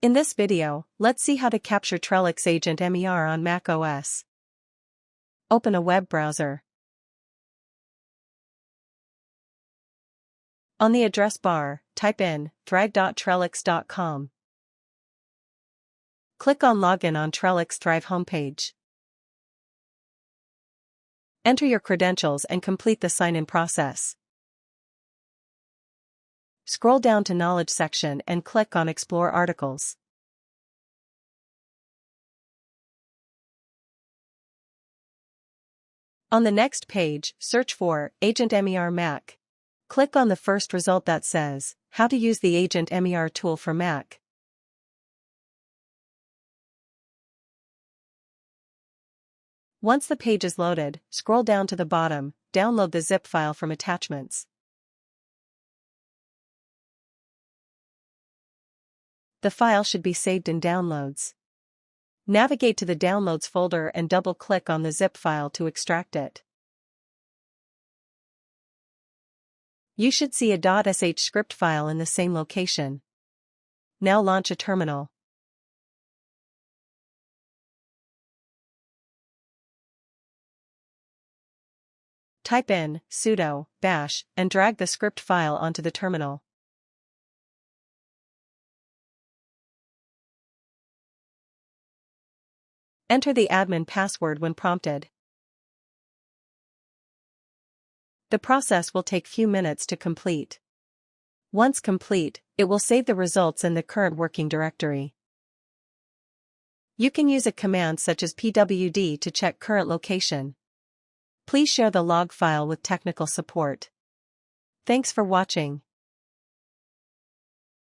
In this video, let's see how to capture Trellix Agent MER on Mac OS. Open a web browser. On the address bar, type in drag.trellix.com. Click on Login on Trellix Drive homepage. Enter your credentials and complete the sign-in process. Scroll down to Knowledge section and click on Explore Articles. On the next page, search for Agent MER Mac. Click on the first result that says, How to use the Agent MER tool for Mac. Once the page is loaded, scroll down to the bottom, download the zip file from Attachments. The file should be saved in Downloads. Navigate to the Downloads folder and double-click on the zip file to extract it. You should see a .sh script file in the same location. Now launch a terminal. Type in sudo bash and drag the script file onto the terminal. Enter the admin password when prompted. The process will take few minutes to complete. Once complete, it will save the results in the current working directory. You can use a command such as pwd to check current location. Please share the log file with technical support. Thanks for watching.